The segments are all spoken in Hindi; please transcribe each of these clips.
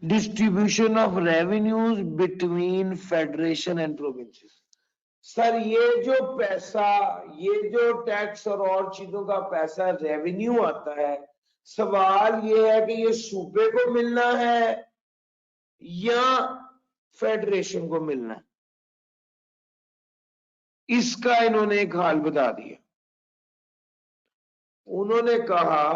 Distribution of revenues between federation and provinces. Sir ये जो पैसा, ये जो टैक्स और चीजों का पैसा रेवेन्यू आता है, सवाल ये है कि ये सूबे को मिलना है या फेडरेशन को मिलना है। इसका इन्होंने एक हाल बता दिया। उन्होंने कहा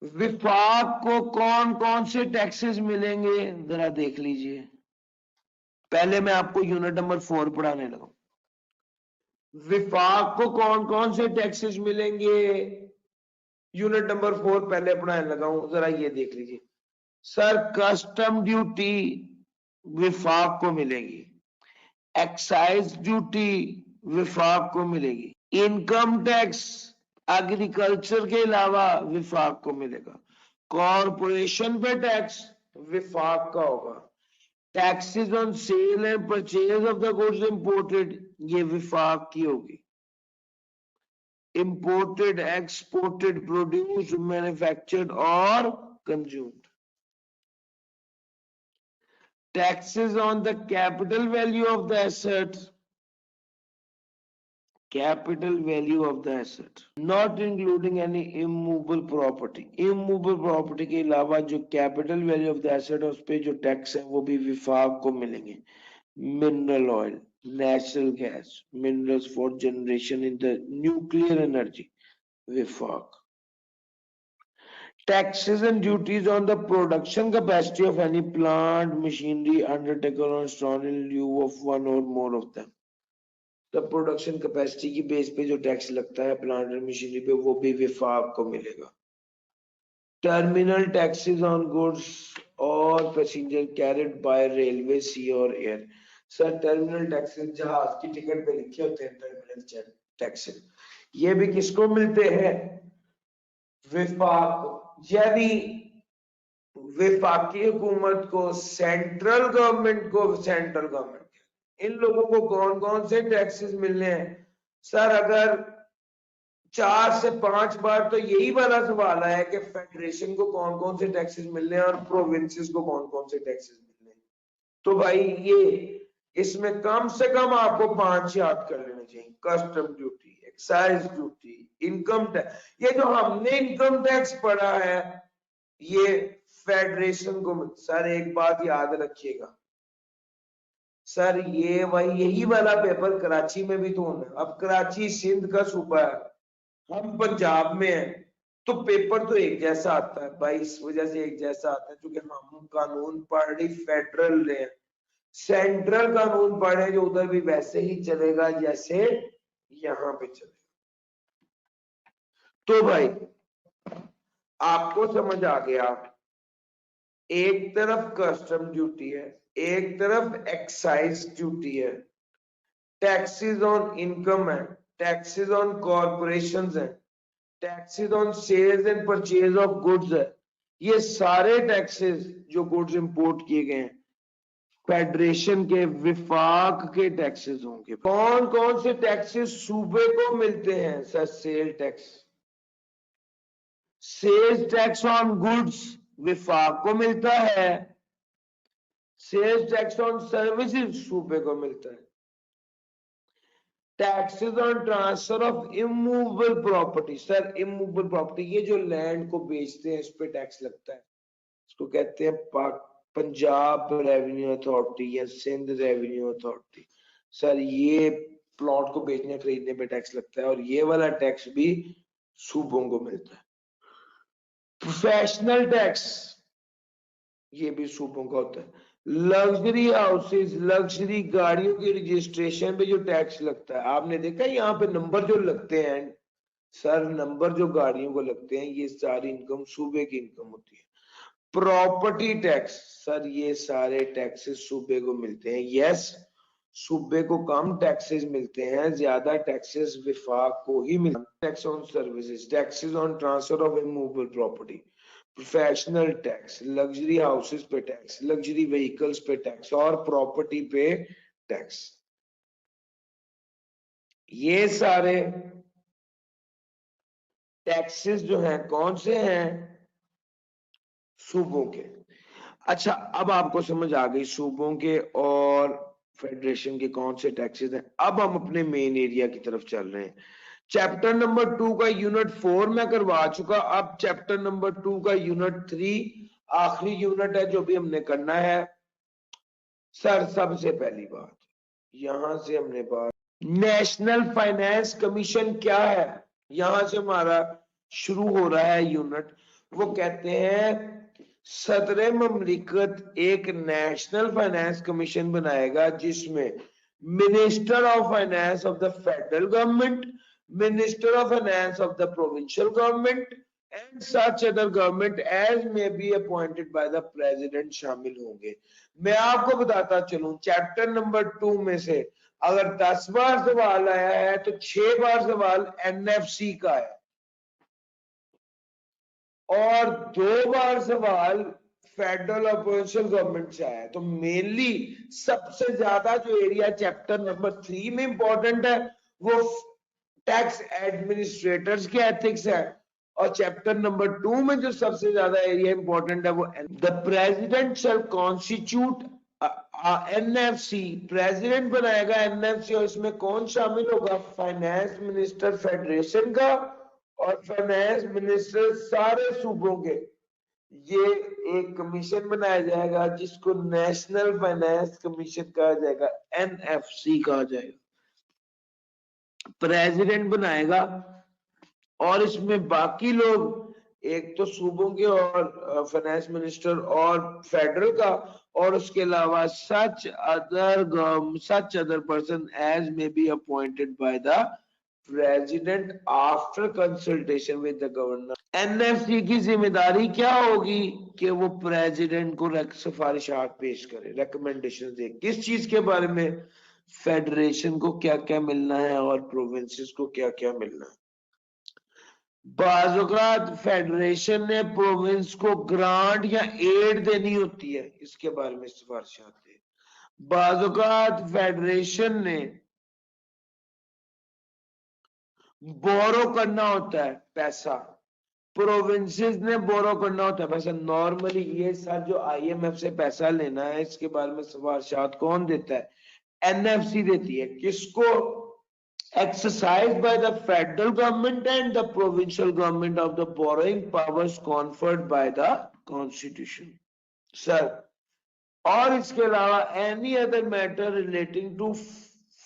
विभाग को कौन कौन से टैक्सेस मिलेंगे, जरा देख लीजिए। पहले मैं आपको यूनिट नंबर 4 पढ़ाने लगा। विभाग को कौन कौन से टैक्सेस मिलेंगे, यूनिट नंबर 4 पहले पढ़ाने लगा हूं, जरा ये देख लीजिए। सर कस्टम ड्यूटी विभाग को मिलेगी, एक्साइज ड्यूटी विभाग को मिलेगी, इनकम टैक्स एग्रीकल्चर के अलावा विभाग को मिलेगा, कॉरपोरेशन पे टैक्स विभाग का होगा, taxes on sale and purchase of the goods imported ये विभाग की होगी, इंपोर्टेड एक्सपोर्टेड प्रोड्यूस मैन्युफैक्चर्ड और consumed, taxes on the capital value of the asset, capital value of the asset not including any immovable property, immovable property के अलावा जो capital value of the asset है उस पे जो टैक्स है वो भी विभाग को मिलेंगे, mineral oil, natural gas, minerals for generation in the nuclear energy विभाग, taxes and duties on the production capacity of any plant, machinery, undertaken or installed in lieu of one or more of them. The production capacity की बेस पे जो टैक्स लगता है प्लांट और मशीनरी पे वो भी विभाग को मिलेगा। टर्मिनल टैक्सेस ऑन गुड्स और पैसेंजर कैरिड बाय रेलवे, सी और एयर। सर टर्मिनल टैक्सेस जहाज की टिकट पे लिखे होते हैं टर्मिनल टैक्सेस, ये भी किसको मिलते हैं, विभाग को। यानी विफाकी हुकूमत को, सेंट्रल गवर्नमेंट को, सेंट्रल गवर्नमेंट इन लोगों को कौन कौन से टैक्सेस मिलने हैं। सर अगर 4 से 5 बार तो यही वाला सवाल है कि फेडरेशन को कौन कौन से टैक्सेस मिलने हैं और प्रोविंसेस को कौन कौन से टैक्सेस मिलने हैं। तो भाई ये इसमें कम से कम आपको 5 याद कर लेने चाहिए, custom duty, excise duty, income tax. ये जो हमने इनकम टैक्स पढ़ा है ये फेडरेशन को। सर एक बात याद रखिएगा, सर ये वही यही वाला पेपर कराची में भी तो होना है। अब कराची सिंध का सूबा है, हम पंजाब में हैं, तो पेपर तो एक जैसा आता है भाई, इस वजह से एक जैसा आता है क्योंकि हम कानून पढ़ रही फेडरल रहे हैं, सेंट्रल कानून पढ़े जो उधर भी वैसे ही चलेगा जैसे यहां पे चलेगा। तो भाई आपको समझ आ गया, एक तरफ कस्टम ड्यूटी है, एक तरफ एक्साइज ड्यूटी है, टैक्सेस ऑन इनकम है, टैक्सेस ऑन कॉर्पोरेशंस है, taxes on sales and purchase of goods है। ये सारे टैक्सेस जो गुड्स इंपोर्ट किए गए हैं फेडरेशन के, विभाग के टैक्सेस होंगे। कौन कौन से टैक्सेस सूबे को मिलते हैं? Sir sale tax, sales tax on goods विभाग को मिलता है, सेल्स टैक्स ऑन सर्विसेज सूबे को मिलता है, taxes on transfer of immovable property. Sir immovable property ये जो लैंड को बेचते हैं इस पे टैक्स लगता है, इसको कहते हैं पंजाब रेवेन्यू अथॉरिटी या सिंध रेवेन्यू अथॉरिटी। सर ये प्लॉट को बेचने खरीदने पे टैक्स लगता है और ये वाला टैक्स भी सूबों को मिलता है। प्रोफेशनल टैक्स ये भी सूबों का होता है। लग्जरी हाउसेस, लग्जरी गाड़ियों की रजिस्ट्रेशन पे जो टैक्स लगता है, आपने देखा यहाँ पे नंबर जो लगते हैं, सर नंबर जो गाड़ियों को लगते हैं ये सारी इनकम सूबे की इनकम होती है। प्रॉपर्टी टैक्स, सर ये सारे टैक्सेस सूबे को मिलते हैं। यस, सूबे को कम टैक्सेस मिलते हैं, ज्यादा टैक्सेस विभाग को ही मिलते हैं। Tax on services, taxes on transfer of immovable property, professional tax, luxury houses पे टैक्स, लग्जरी व्हीकल्स पे टैक्स और प्रॉपर्टी पे टैक्स। ये सारे टैक्सेस जो हैं कौन से हैं? सूबों के। अच्छा, अब आपको समझ आ गई सूबों के और फेडरेशन के कौन से टैक्सेस हैं। अब हम अपने मेन एरिया की तरफ चल रहे हैं। चैप्टर नंबर 2 का यूनिट 4 मैं करवा चुका। अब चैप्टर नंबर 2 का यूनिट 3 आखिरी यूनिट है जो भी हमने करना है। सर सबसे पहली बात, यहां से हमने बात, नेशनल फाइनेंस कमीशन क्या है, यहां से हमारा शुरू हो रहा है यूनिट। वो कहते हैं सदर ममलिकत एक नेशनल फाइनेंस कमीशन बनाएगा जिसमें minister of finance of the federal government, minister of finance of the provincial government and such other government as may be appointed by the president शामिल होंगे। मैं आपको बताता चलूं, चैप्टर नंबर 2 में से अगर 10 बार सवाल आया है तो 6 बार सवाल एनएफसी का है और 2 बार सवाल फेडरल और प्रोविंशियल गवर्नमेंट से आया है। तो मेनली सबसे ज्यादा जो एरिया चैप्टर नंबर 3 में इंपॉर्टेंट है वो टैक्स एडमिनिस्ट्रेटर्स के एथिक्स है, और चैप्टर नंबर 2 में जो सबसे ज्यादा एरिया इंपॉर्टेंट है वो the president shell constitute NFC, president बनाएगा एनएफसी, और इसमें कौन शामिल होगा, फाइनेंस मिनिस्टर फेडरेशन का और फाइनेंस मिनिस्टर सारे सूबों के। ये एक कमीशन बनाया जाएगा जिसको नेशनल फाइनेंस कमीशन कहा जाएगा, एनएफसी कहा जाएगा। प्रेसिडेंट बनाएगा और इसमें बाकी लोग, एक तो सूबों के और फाइनेंस मिनिस्टर और फेडरल का, और उसके अलावा such other person as may be appointed by the president after consultation with the governor. NFC की जिम्मेदारी क्या होगी कि वो प्रेसिडेंट को सिफारिशात पेश करे, रिकमेंडेशन दे, किस चीज के बारे में, फेडरेशन को क्या क्या मिलना है और प्रोविंसेस को क्या क्या मिलना है। बाज़ फेडरेशन ने प्रोविंस को ग्रांट या एड देनी होती है, इसके बारे में सिफारिशात दे। बाज़ फेडरेशन ने बोरो करना होता है पैसा, प्रोविंसेस ने बोरो करना होता है पैसा। नॉर्मली ये सर जो आईएमएफ से पैसा लेना है इसके बारे में सिफारिशात कौन देता है, एनएफसी देती है। किसको, exercised by the federal government and the provincial government of the borrowing powers conferred by the constitution, sir। और इसके अलावा any other matter relating to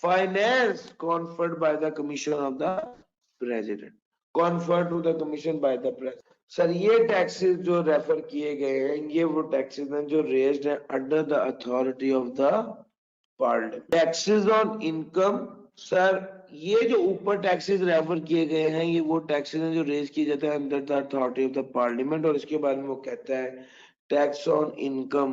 finance conferred by the commission of the president, conferred to the commission by the president। Sir ये टैक्सेस जो रेफर किए गए हैं ये वो टैक्सेस हैं जो रेज्ड हैं under the authority of the parliament. Taxes on income, sir ये जो ऊपर टैक्सेस रेफर किए गए हैं ये वो टैक्सेस हैं जो रेज किए जाते हैं under the authority of the parliament, और इसके बारे में वो कहता है tax on income,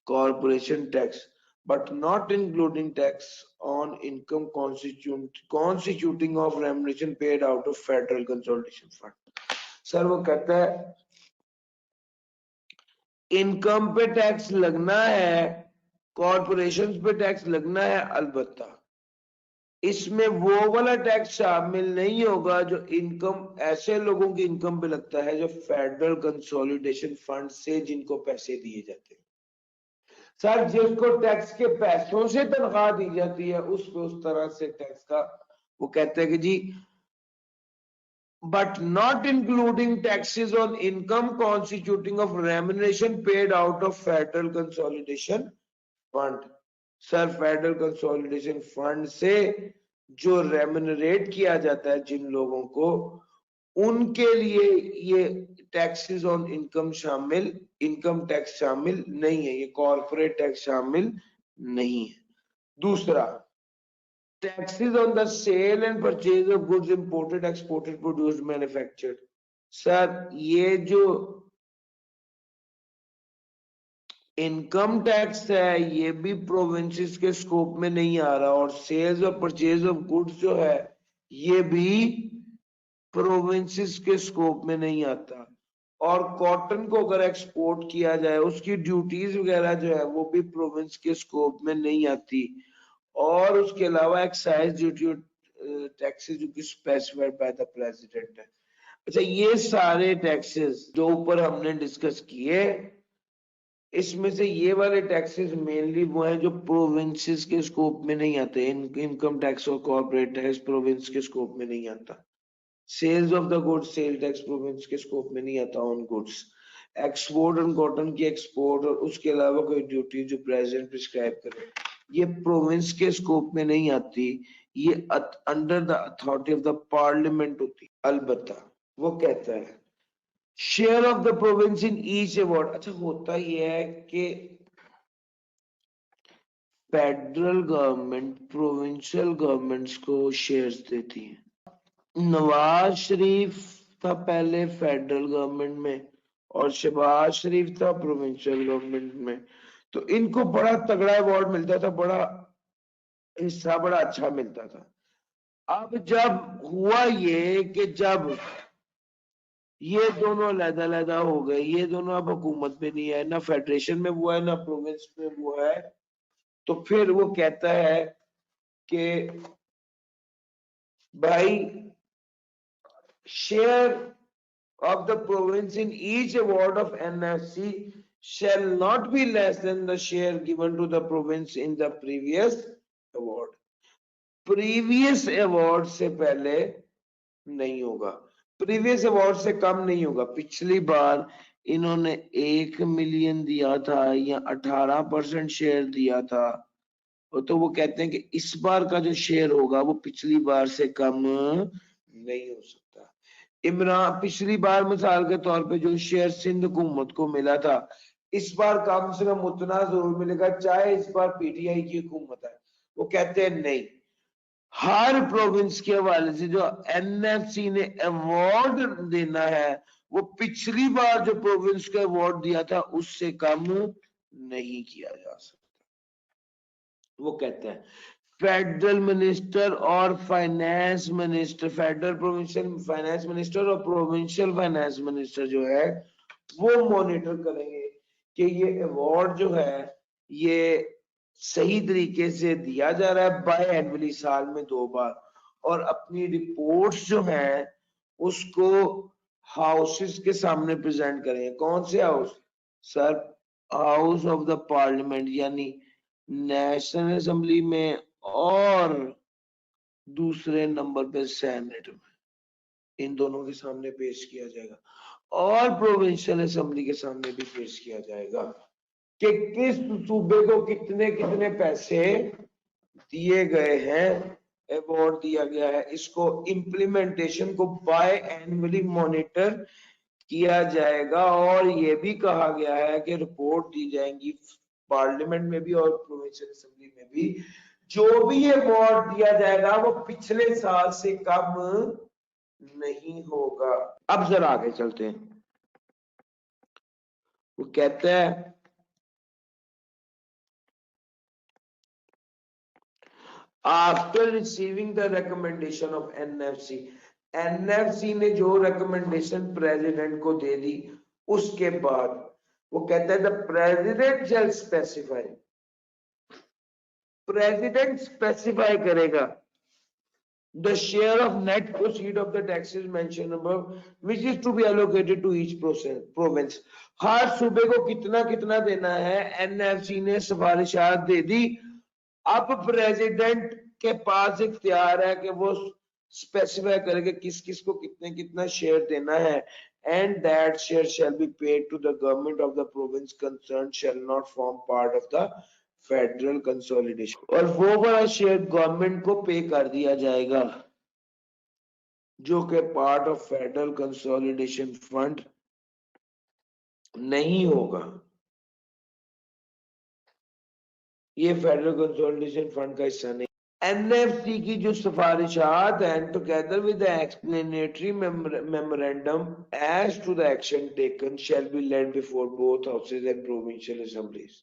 corporation tax, but not including tax on income constituting of remuneration paid out of federal consolidation fund. Sir वो कहता है इनकम पे टैक्स लगना है, कॉर्पोरेशन पे टैक्स लगना है, अलबत्ता इसमें वो वाला टैक्स शामिल नहीं होगा जो इनकम, ऐसे लोगों की इनकम पे लगता है जो फेडरल कंसोलिडेशन फंड से जिनको पैसे दिए जाते हैं। सर जिसको टैक्स के पैसों से तनख्वाह दी जाती है उस पे उस तरह से टैक्स का वो कहते हैं कि जी, but not including taxes on income constituting of remuneration paid out of federal consolidation fund। Sir federal consolidation fund से जो रेम्यूनरेट किया जाता है जिन लोगों को, उनके लिए ये टैक्सेस ऑन इनकम शामिल, इनकम टैक्स शामिल नहीं है, ये कॉर्पोरेट टैक्स शामिल नहीं है। दूसरा, taxes on the sale and purchase of goods imported, exported, produced, manufactured। Sir ये जो इनकम टैक्स है ये भी प्रोविंसेस के स्कोप में नहीं आ रहा, और सेल्स और परचेज ऑफ गुड्स जो है ये भी प्रोविंसेस के स्कोप में नहीं आता। और कॉटन को अगर एक्सपोर्ट किया जाए उसकी ड्यूटीज वगैरह जो है वो भी प्रोविंस के स्कोप में नहीं आती। और उसके अलावा एक्साइज ड्यूटी टैक्सेस जो कि स्पेसिफाइड बाय द प्रेसिडेंट है। अच्छा, ये सारे टैक्सेस जो ऊपर हमने डिस्कस किए, इसमें से ये वाले टैक्सेस मेनली वो हैं जो प्रोविंसेस के स्कोप में नहीं आते। इनकम टैक्स और कॉर्पोरेट टैक्स प्रोविंस के स्कोप में नहीं आता। Sales of the goods, sale tax province के स्कोप में नहीं आता on goods. Export on cotton की एक्सपोर्ट और उसके अलावा कोई ड्यूटी जो प्रेसिडेंट प्रिस्क्राइब करे, ये प्रोविंस के स्कोप में नहीं आती, ये under the authority of the parliament होती। अलबत्ता वो कहता है share of the province in each award. अच्छा, होता ये है कि फेडरल गवर्नमेंट प्रोविंशियल गवर्नमेंट्स को शेयर्स देती है। नवाज शरीफ था पहले फेडरल गवर्नमेंट में और शहबाज शरीफ था प्रोविंशियल गवर्नमेंट में, तो इनको बड़ा तगड़ा अवार्ड मिलता था, बड़ा हिस्सा बड़ा अच्छा मिलता था। अब जब हुआ ये कि जब ये दोनों अलग-अलग हो गए, ये दोनों अब हुकूमत में नहीं है, ना फेडरेशन में हुआ है ना प्रोविंस में हुआ है, तो फिर वो कहता है कि भाई share of the province in each award of NFC shall not be less than the share given to the province in the previous award. Previous award से पहले नहीं होगा, previous award से कम नहीं होगा। पिछली बार इन्होंने 1 मिलियन दिया था या 18% शेयर दिया था, तो वो कहते हैं कि इस बार का जो शेयर होगा वो पिछली बार से कम नहीं हो सकता। इमरान पिछली बार मिसाल के तौर पे जो शेयर सिंध हुकूमत को मिला था, इस बार कम से कम उतना जरूर मिलेगा, चाहे इस बार पीटीआई की हुकूमत है। वो कहते हैं नहीं, हर प्रोविंस के हवाले से जो एनएफसी ने अवार्ड देना है वो पिछली बार जो प्रोविंस को अवार्ड दिया था उससे कम नहीं किया जा सकता। वो कहते हैं फेडरल मिनिस्टर और finance minister, federal provincial finance minister और प्रोविंशियल फाइनेंस मिनिस्टर जो है वो मॉनिटर करेंगे कि ये अवार्ड जो है ये सही तरीके से दिया जा रहा है बाय एनुअली, साल में 2 बार, और अपनी रिपोर्ट्स जो है उसको हाउसेस के सामने प्रेजेंट करेंगे। कौन से house sir? House of the parliament, यानी नेशनल असेंबली में और दूसरे नंबर पे सेनेट में, इन दोनों के सामने पेश किया जाएगा और प्रोविंशियल असेंबली के सामने भी पेश किया जाएगा कि किस सूबे को कितने कितने पैसे दिए गए हैं, अवार्ड दिया गया है। इसको इम्प्लीमेंटेशन को बाय एनुअली मॉनिटर किया जाएगा और ये भी कहा गया है कि रिपोर्ट दी जाएंगी पार्लियामेंट में भी और प्रोविंशियल असेंबली में भी। जो भी अवार्ड दिया जाएगा वो पिछले साल से कम नहीं होगा। अब जरा आगे चलते हैं। वो कहता है after receiving the recommendation of NFC, NFC ने जो रिकमेंडेशन प्रेसिडेंट को दे दी उसके बाद वो कहता है the president shell specify, president specify करेगा the share of net proceed of the taxes mentioned above which is to be allocated to each province। हर सूबे को कितना कितना देना है एनएफसी ने सिफारिशात दे दी। अब प्रेसिडेंट के पास इख्तियार है कि वो स्पेसिफाई करेगा किस किस को कितने कितना शेयर देना है, and that share shall be paid to the government of the province concerned shall not form part of the federal consolidation, और वो वाला शेयर गवर्नमेंट को पे कर दिया जाएगा जो कि part of federal consolidation fund नहीं होगा। ये फेडरल कंसोलिडेशन फंड का हिस्सा नहीं। एनएफसी की जो सिफारिशात हैं together with the explanatory memorandum as to the action taken shall be laid before both houses and provincial assemblies.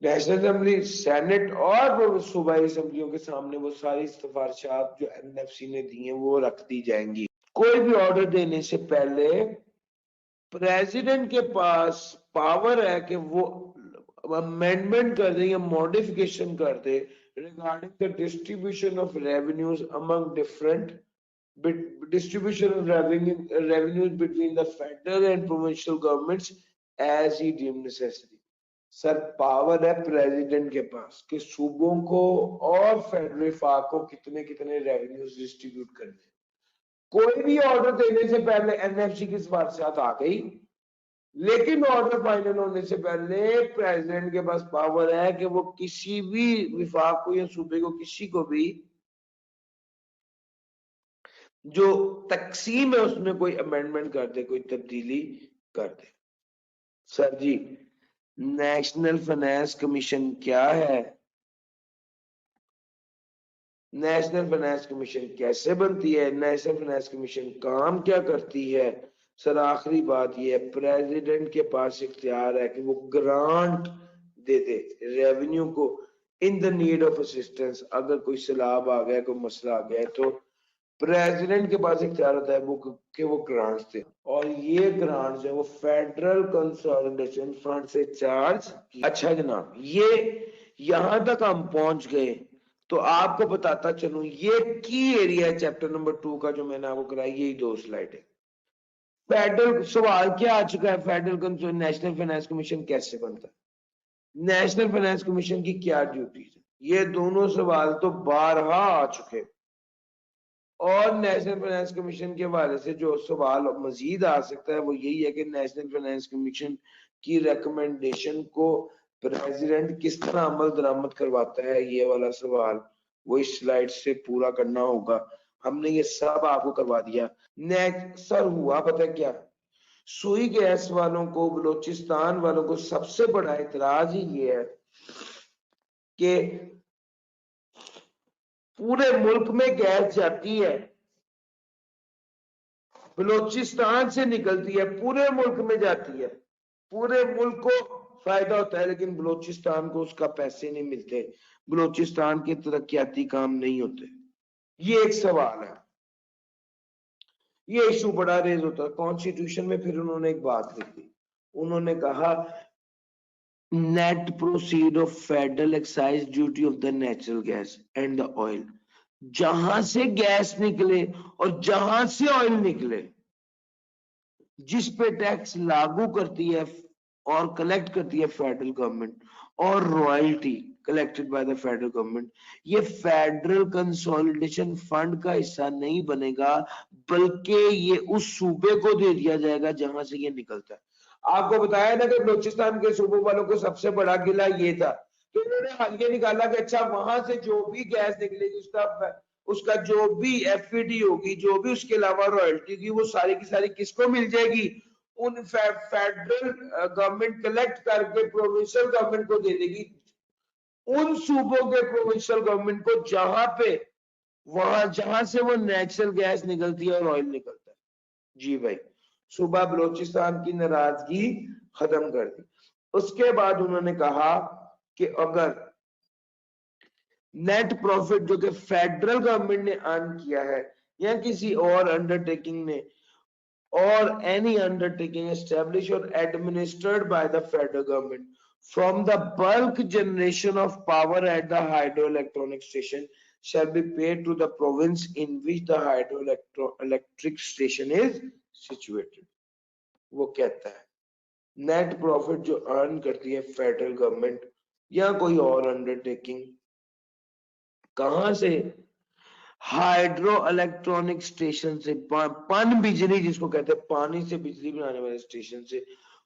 National assembly, senate और सूबाई असेंबलियों के सामने वो सारी सिफारिशात जो एनएफसी ने दी हैं वो रख दी जाएंगी। कोई भी ऑर्डर देने से पहले प्रेसिडेंट के पास पावर है कि वो अमेंडमेंट कर दे या मॉडिफिकेशन कर दे regarding the distribution of revenues among different distribution of revenues between the federal and provincial governments as he deemed necessary. Sir power है प्रेसिडेंट के पास कि सूबों को और फेडरल विभाग को कितने कितने रेवेन्यूज डिस्ट्रीब्यूट करने। कोई भी ऑर्डर देने से पहले एनएफसी की सिफारिशात आ गई, लेकिन ऑर्डर फाइनल होने से पहले प्रेसिडेंट के पास पावर है कि वो किसी भी विभाग को या सूबे को किसी को भी जो तकसीम है उसमें कोई अमेंडमेंट कर दे, कोई तब्दीली कर दे। सर जी नेशनल फाइनेंस कमीशन क्या है, नेशनल फाइनेंस कमीशन कैसे बनती है, नेशनल फाइनेंस कमीशन काम क्या करती है? सर आखिरी बात ये है, प्रेसिडेंट के पास इख्तियार है कि वो ग्रांट दे दे रेवेन्यू को in the need of assistance. अगर कोई सैलाब आ गया, कोई मसला आ गया, तो प्रेसिडेंट के पास इख्तियार होता है वो कि वो ग्रांट्स दे, और ये ग्रांट्स है वो फेडरल कंसोलिडेशन फंड से चार्ज। अच्छा जनाब, ये यहां तक हम पहुंच गए तो आपको बताता चलूं ये की एरिया है चैप्टर नंबर 2 का जो मैंने आपको कराया, यही 2 स्लाइड है। फेडरल सवाल क्या आ चुका है, फेडरल नेशनल फाइनेंस कमीशन कैसे बनता है, नेशनल फाइनेंस कमीशन की क्या ड्यूटीज है, ये दोनों सवाल तो बारहा आ चुके। और नेशनल फाइनेंस कमीशन के हवाले से जो सवाल मजीद आ सकता है वो यही है कि नेशनल फाइनेंस कमीशन की रिकमेंडेशन को प्रेसिडेंट किस तरह अमल दरामद करवाता है, ये वाला सवाल वो इस स्लाइड से पूरा करना होगा। हमने ये सब आपको करवा दिया। नेक्स्ट सर हुआ पता क्या, सुई गैस वालों को, बलोचिस्तान वालों को सबसे बड़ा इतराज ही ये है कि पूरे मुल्क में गैस जाती है, बलोचिस्तान से निकलती है, पूरे मुल्क में जाती है, पूरे मुल्क को फायदा होता है, लेकिन बलोचिस्तान को उसका पैसे नहीं मिलते, बलोचिस्तान के तरक्याती काम नहीं होते। ये एक सवाल है, ये इशू बड़ा रेज होता है कॉन्स्टिट्यूशन में। फिर उन्होंने एक बात लिखी, उन्होंने कहा net proceed of federal excise duty of the natural gas and the oil, जहां से गैस निकले और जहां से ऑयल निकले जिस पे टैक्स लागू करती है और कलेक्ट करती है फेडरल गवर्नमेंट, और royalty collected by the federal government, ये फेडरल कंसोलिडेशन फंड का हिस्सा नहीं बनेगा, बल्कि ये उस सूबे को दे दिया जाएगा जहां से ये निकलता है। आपको बताया ना कि बलूचिस्तान के सूबों वालों को सबसे बड़ा गिला ये था कि उन्होंने हल ये निकाला कि अच्छा वहां से जो भी गैस निकलेगी उसका जो भी एफईडी होगी, जो भी उसके अलावा रॉयल्टी की, वो सारी की सारी किसको मिल जाएगी, उन फेडरल गवर्नमेंट कलेक्ट करके प्रोविंशियल गवर्नमेंट को दे देगी, उन सूबों के प्रोविंशियल गवर्नमेंट को जहां पे वहां जहां से वो नेचुरल गैस निकलती है और ऑयल निकलता है। जी भाई, सूबा बलोचिस्तान की नाराजगी खत्म कर दी। उसके बाद उन्होंने कहा कि अगर नेट प्रॉफिट जो कि फेडरल गवर्नमेंट ने अर्न किया है या किसी और अंडरटेकिंग ने, और एनी अंडरटेकिंग एस्टेब्लिश और administered by the federal government from the bulk generation of power at the hydroelectronic station shall be paid to the province in which the hydroelectric station is situated। वो कहता है नेट प्रॉफिट जो अर्न करती है फेडरल गवर्नमेंट या कोई और अंडरटेकिंग, कहां से, हाइड्रो इलेक्ट्रॉनिक स्टेशन से, पन बिजली जिसको कहते हैं, पानी से बिजली बनाने वाले स्टेशन से,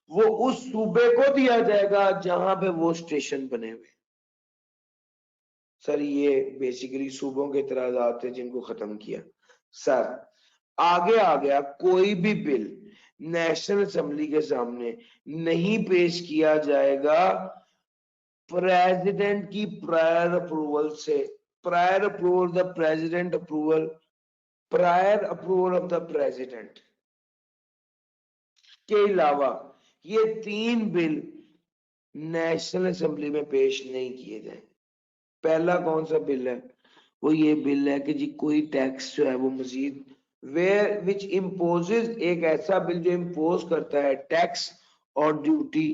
वो उस सूबे को दिया जाएगा जहां पे वो स्टेशन बने हुए। सर ये बेसिकली सूबों के इतराजात थे जिनको खत्म किया। सर आगे आ गया, कोई भी बिल नेशनल असेंबली के सामने नहीं पेश किया जाएगा प्रेसिडेंट की प्रायर अप्रूवल से, prior approval the president approval, prior approval of the president के अलावा ये 3 बिल नेशनल असेंबली में पेश नहीं किए जाएंगे। पहला कौन सा बिल है, वो ये बिल है कि जी कोई टैक्स जो है वो मजीद वेयर विच इम्पोजेस, एक ऐसा बिल जो इम्पोज करता है टैक्स और duty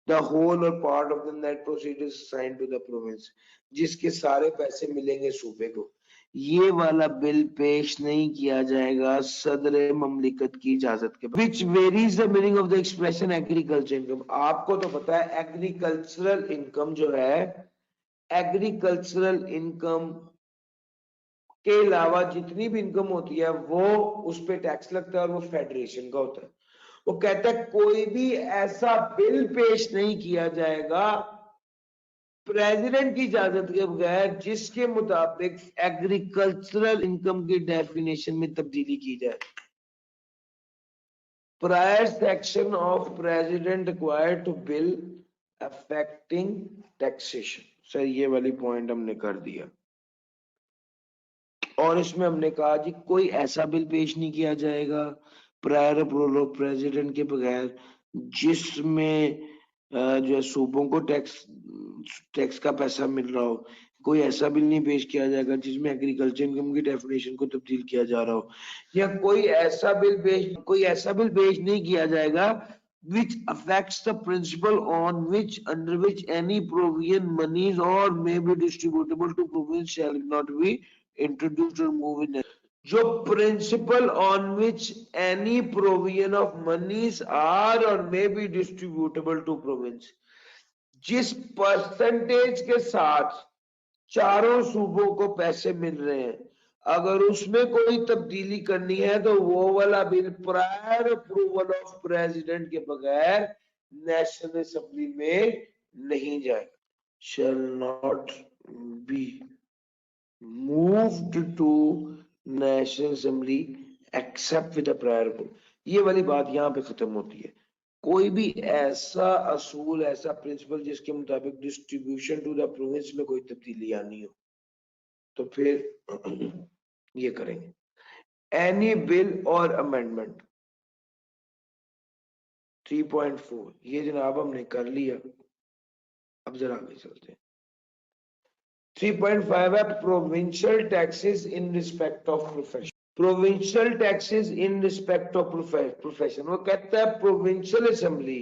the whole or part of the net proceed is assigned to the province, जिसके सारे पैसे मिलेंगे सूबे को। ये वाला बिल पेश नहीं किया जाएगा सदर ममलिकत की इजाजत के बाद। Which varies the meaning of the expression agriculture income. आपको तो पता है एग्रीकल्चरल इनकम जो है, एग्रीकल्चरल इनकम के अलावा जितनी भी इनकम होती है वो उस पे टैक्स लगता है और वो फेडरेशन का होता है। वो कहता है कोई भी ऐसा बिल पेश नहीं किया जाएगा प्रेसिडेंट की इजाजत के बगैर जिसके मुताबिक एग्रीकल्चरल इनकम की डेफिनेशन में तब्दीली की जाए। Prior section of president required to bill affecting taxation. Sir ये वाली पॉइंट हमने कर दिया और इसमें हमने कहा जी कोई ऐसा बिल पेश नहीं किया जाएगा प्रायर अप्रूवल ऑफ प्रेसिडेंट के बगैर जिसमें जो है सूबों को टैक्स का पैसा मिल रहा हो। कोई ऐसा बिल नहीं पेश किया जाएगा जिसमें एग्रीकल्चर इनकम की डेफिनेशन को तब्दील किया जा रहा हो, या कोई ऐसा बिल पेश नहीं किया जाएगा which affects the principle on which under which any provision monies or may be distributable to province shall not be introduced or move in। जो principle on which any provision of monies are or may be distributable to province, जिस परसेंटेज के साथ चारों सूबों को पैसे मिल रहे हैं, अगर उसमें कोई तब्दीली करनी है तो वो वाला bill prior approval of president के बगैर नेशनल असेंबली में नहीं जाएगा। shall not be moved to national assembly except with prior approval. ये वाली बात यहाँ पे खत्म होती है। कोई भी ऐसा असूल, ऐसा प्रिंसिपल जिसके मुताबिक डिस्ट्रीब्यूशन टू द प्रोविंस में कोई तब्दीली आनी हो तो फिर ये करेंगे। एनी बिल और अमेंडमेंट 3.4 ये जनाब हमने कर लिया। अब जरा आगे चलते हैं। 3.5 है provincial taxes in respect of profession. Provincial taxes in respect of profession, वो कहता है प्रोविंशियल असेंबली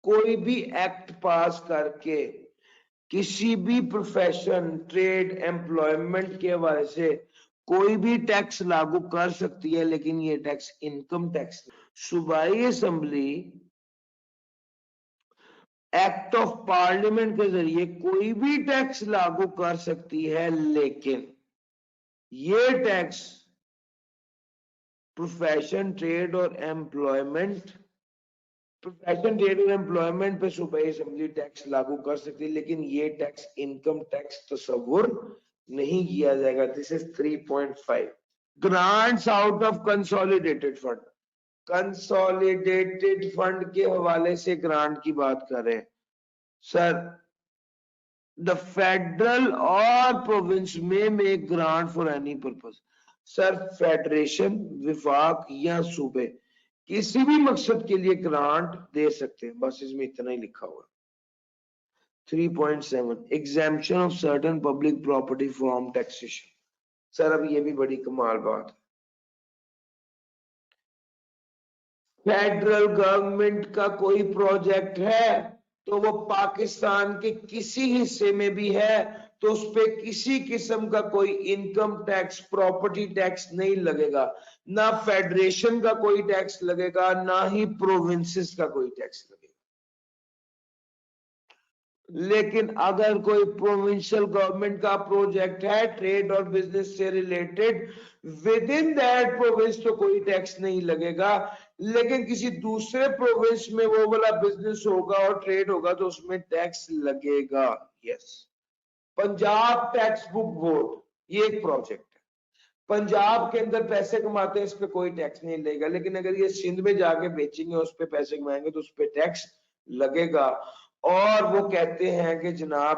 कोई भी एक्ट पास करके किसी भी प्रोफेशन, ट्रेड, एम्प्लॉयमेंट के हवाले से कोई भी टैक्स लागू कर सकती है, लेकिन ये टैक्स इनकम टैक्स। सूबाई असेंबली एक्ट ऑफ पार्लियामेंट के जरिए कोई भी टैक्स लागू कर सकती है, लेकिन ये टैक्स प्रोफेशन, ट्रेड और एम्प्लॉयमेंट पे सूबाई असेंबली टैक्स लागू कर सकती है, लेकिन ये टैक्स इनकम टैक्स तस्वुर नहीं किया जाएगा। This is 3.5। Grants out of consolidated fund. Consolidated fund के हवाले से ग्रांट की बात कर रहे हैं सर। द फेडरल और प्रोविंस में make grant for any purpose. Sir federation, विफाक या सूबे किसी भी मकसद के लिए ग्रांट दे सकते हैं, बस इसमें इतना ही लिखा हुआ। 3.7 exemption of certain public property from taxation. Sir अब ये भी बड़ी कमाल बात है। फेडरल गवर्नमेंट का कोई प्रोजेक्ट है तो वो पाकिस्तान के किसी हिस्से में भी है तो उस पे किसी किस्म का कोई इनकम टैक्स, प्रॉपर्टी टैक्स नहीं लगेगा, ना फेडरेशन का कोई टैक्स लगेगा, ना ही प्रोविंसेस का कोई टैक्स लगेगा। लेकिन अगर कोई प्रोविंशियल गवर्नमेंट का प्रोजेक्ट है ट्रेड और बिजनेस से related, with in that province तो कोई टैक्स नहीं लगेगा, लेकिन किसी दूसरे प्रोविंस में वो वाला बिजनेस होगा और ट्रेड होगा तो उसमें टैक्स लगेगा। Yes. Punjab tax book board ये एक प्रोजेक्ट है, पंजाब के अंदर पैसे कमाते हैं, इस पे कोई टैक्स नहीं लगेगा, लेकिन अगर ये सिंध में जाके बेचेंगे, उस पे पैसे कमाएंगे तो उस पे टैक्स लगेगा। और वो कहते हैं कि जनाब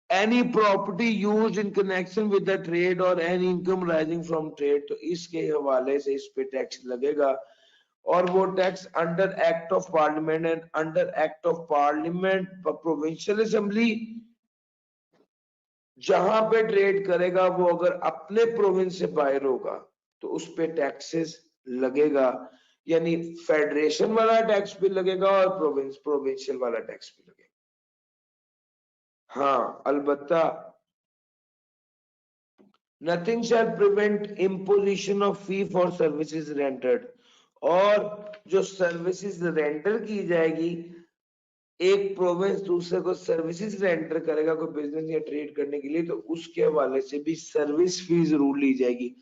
any property used in connection with the trade और any income rising from trade, तो इसके हवाले से इस पे टैक्स लगेगा। और वो tax under act of parliament and under act of parliament provincial assembly जहां पे ट्रेड करेगा वो अगर अपने प्रोविंस से बाहर होगा तो उस पे टैक्सेस लगेगा, यानी फेडरेशन वाला टैक्स भी लगेगा और प्रोविंशियल वाला टैक्स भी लगेगा। हाँ अलबत्ता nothing shall prevent imposition of fee for services rendered. और जो सर्विसेज रेंडर की जाएगी, एक प्रोविंस दूसरे को सर्विसेज रेंडर करेगा कोई बिजनेस या ट्रेड करने के लिए, तो उसके हवाले से भी सर्विस फी जरूर ली जाएगी।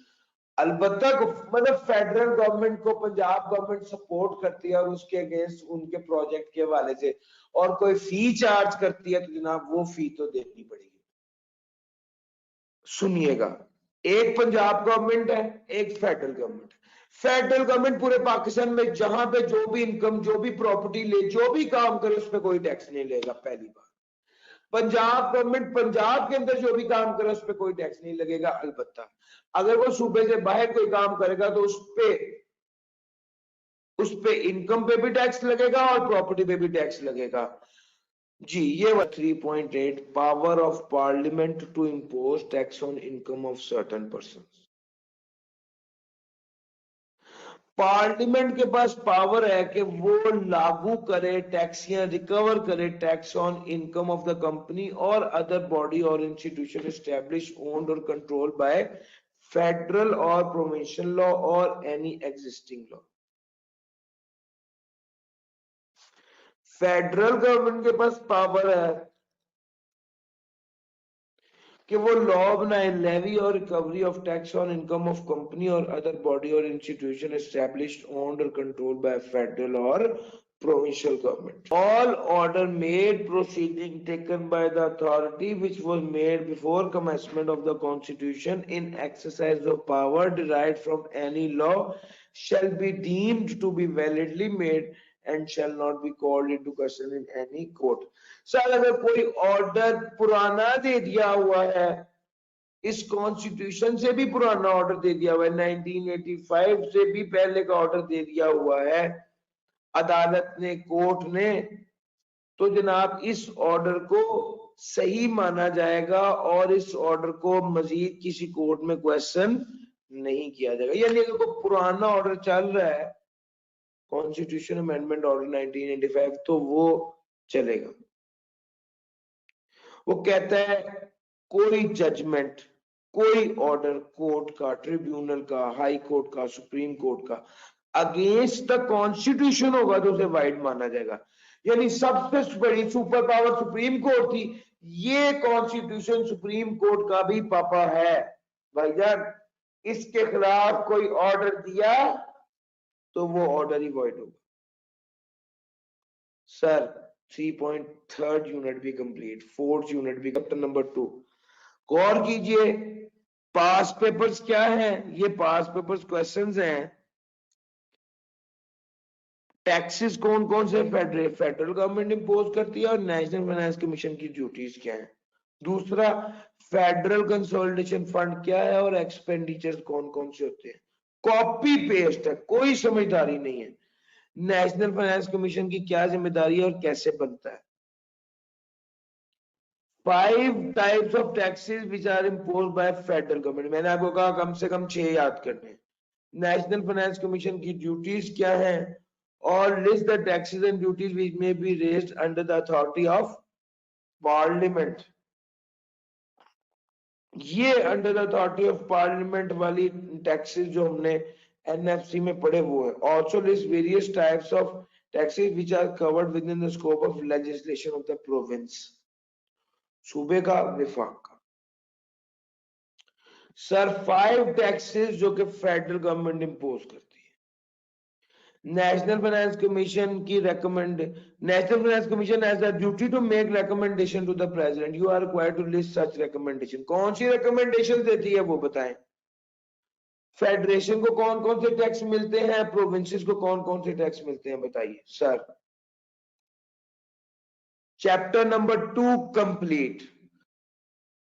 अलबत्ता मतलब फेडरल गवर्नमेंट को पंजाब गवर्नमेंट सपोर्ट करती है और उसके अगेंस्ट उनके प्रोजेक्ट के हवाले से और कोई फी चार्ज करती है, तो जनाब वो फी तो देनी पड़ेगी। सुनिएगा, एक पंजाब गवर्नमेंट है, एक फेडरल गवर्नमेंट है। फेडरल गवर्नमेंट पूरे पाकिस्तान में जहां पे जो भी इनकम, जो भी प्रॉपर्टी ले, जो भी काम करे, उस पर कोई टैक्स नहीं लेगा। पहली बात, पंजाब गवर्नमेंट पंजाब के अंदर जो भी काम करे उस पर कोई टैक्स नहीं लगेगा। अलबत्ता अगर वो सूबे से बाहर कोई काम करेगा तो उस पे इनकम पे भी टैक्स लगेगा और प्रॉपर्टी पे भी टैक्स लगेगा। जी, ये 3.8 power of parliament to impose tax on income of certain person. Parliament के पास पावर है कि वो लागू करे टैक्स या रिकवर करे tax on income of the company और अदर बॉडी और इंस्टीट्यूशन एस्टेब्लिश ओन्ड और कंट्रोल बाय फेडरल और प्रोविंशियल लॉ और any existing law. Federal government के पास पावर है कि वो लॉ बनाए लेवी और recovery of tax on income of company और अदर बॉडी और इंस्टीट्यूशन एस्टैब्लिश्ड ओन्ड और कंट्रोल्ड बाय फेडरल और provincial government. All order made proceeding taken by the authority which was made before commencement of the constitution in exercise of power derived from any law shall be deemed to be validly made and shall not be called into question in any court. Sir अगर कोई ऑर्डर पुराना दे दिया हुआ है, इस कॉन्स्टिट्यूशन से भी पुराना ऑर्डर दे दिया हुआ है, 1985 से भी पहले का ऑर्डर दे दिया हुआ है अदालत ने, कोर्ट ने, तो जनाब इस ऑर्डर को सही माना जाएगा और इस ऑर्डर को मजीद किसी कोर्ट में क्वेश्चन नहीं किया जाएगा। यानी अगर कोई पुराना ऑर्डर चल रहा है, कॉन्स्टिट्यूशन अमेंडमेंट ऑर्डर 1985, तो वो चलेगा। वो कहता है कोई जजमेंट, कोई ऑर्डर कोर्ट का, ट्रिब्यूनल का, हाई कोर्ट का, सुप्रीम कोर्ट का अगेंस्ट द कॉन्स्टिट्यूशन होगा तो उसे वाइड माना जाएगा। यानी सबसे बड़ी सुपर पावर सुप्रीम कोर्ट थी, ये कॉन्स्टिट्यूशन सुप्रीम कोर्ट का भी पापा है भाईजान। इसके खिलाफ कोई ऑर्डर दिया तो वो ऑर्डर ही वॉइड होगा। सर 3.3 यूनिट भी कंप्लीट, 4th यूनिट भी, चैप्टर नंबर 2 गौर कीजिए। पास पेपर्स क्या है? ये पास पेपर्स क्वेश्चंस हैं। टैक्सेस कौन कौन से फेडरल गवर्नमेंट इंपोज करती है और नेशनल फाइनेंस कमीशन की ड्यूटीज क्या है। दूसरा, फेडरल कंसोलिडेशन फंड क्या है और एक्सपेंडिचर कौन कौन से होते हैं। कॉपी पेस्ट है, कोई समझदारी नहीं है। नेशनल फाइनेंस कमीशन की क्या जिम्मेदारी है और कैसे बनता है। 5 types of taxes which are imposed by federal government. मैंने आपको कहा कम से कम 6 याद करने। नेशनल फाइनेंस कमीशन की ड्यूटीज क्या है और list the taxes and duties which may be raised under the authority of parliament. ये under the authority of parliament वाली टैक्सेस जो हमने एनएफसी में पढ़े वो है। Also list various types of taxes which are covered with in the scope of legislation of the province, सूबे का, विफाक का। सर 5 टैक्सेस जो कि फेडरल गवर्नमेंट इंपोज करती है। नेशनल फाइनेंस कमीशन की recommend, national finance commission has the duty to make recommendation to the president. You are required to list such recommendation. कौन सी रिकमेंडेशन देती है वो बताएं। फेडरेशन को कौन कौन से टैक्स मिलते हैं, प्रोविंसेस को कौन कौन से टैक्स मिलते हैं, बताइए सर। Chapter number 2 complete.